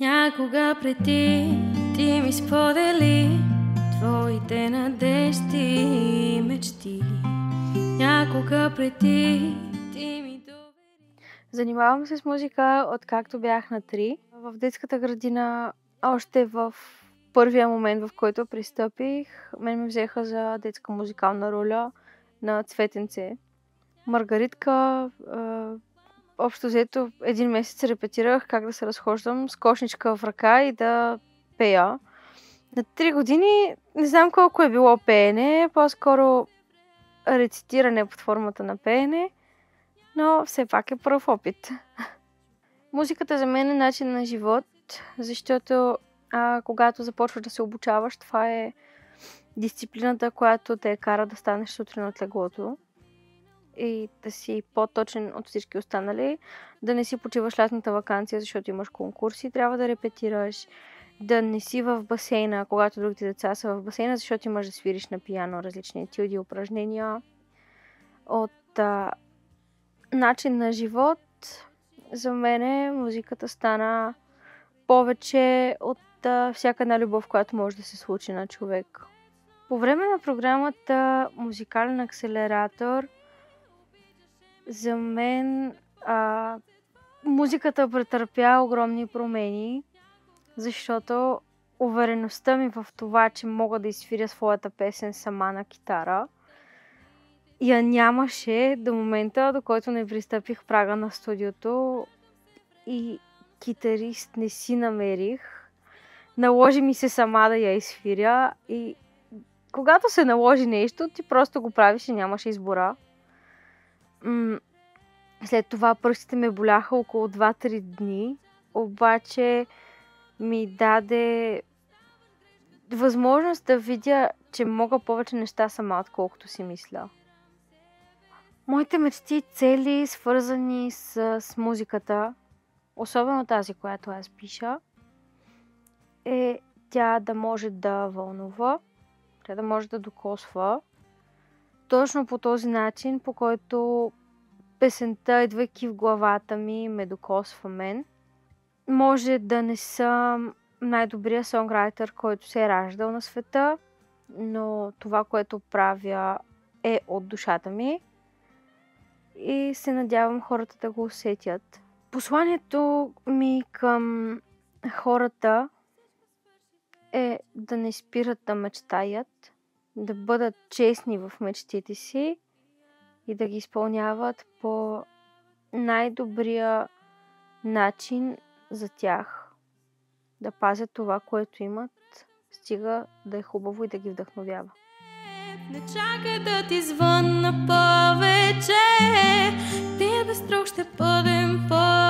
Някога преди ти ми сподели твоите надежди и мечти. Някога преди ти ми довери. Занимавам се с музика откакто бях на 3. В детската градина, още в първия момент, в който пристъпих, мен ме взеха за детска музикална роля на Цветенце. Маргаритка, общо взето 1 месец репетирах как да се разхождам с кошничка в ръка и да пея. На 3 години не знам колко е било пеене, по-скоро рецитиране под формата на пеене, но все пак е пръв опит. Музиката за мен е начин на живот, защото когато започваш да се обучаваш, това е дисциплината, която те кара да станеш сутрин от леглото и да си по-точен от всички останали, да не си почиваш лятната ваканция, защото имаш конкурси, трябва да репетираш, да не си в басейна, когато другите деца са в басейна, защото имаш да свириш на пиано различни етюди, упражнения. От начин на живот, за мен музиката стана повече от всяка една любов, която може да се случи на човек. По време на програмата Музикален акселератор, за мен музиката претърпя огромни промени, защото увереността ми в това, че мога да изсвиря своята песен сама на китара, я нямаше до момента, до който не пристъпих прага на студиото и китарист не си намерих. Наложи ми се сама да я изсвиря и когато се наложи нещо, ти просто го правиш и нямаш избора. След това пръстите ме боляха около 2-3 дни, обаче ми даде възможност да видя, че мога повече неща сама, отколкото си мисля. Моите мечти и цели, свързани с музиката, особено тази, която аз пиша, е тя да може да вълнува, тя да може да докосва, точно по този начин, по който песента, идвайки в главата ми, ме докосва мен. Може да не съм най-добрият сонграйтер, който се е раждал на света, но това, което правя, е от душата ми и се надявам хората да го усетят. Посланието ми към хората е да не спират да мечтаят, да бъдат честни в мечтите си и да ги изпълняват по най-добрия начин за тях. Да пазят това, което имат, стига да е хубаво и да ги вдъхновява. Не чакай да ти звънна повече, ние без друг ще бъдем по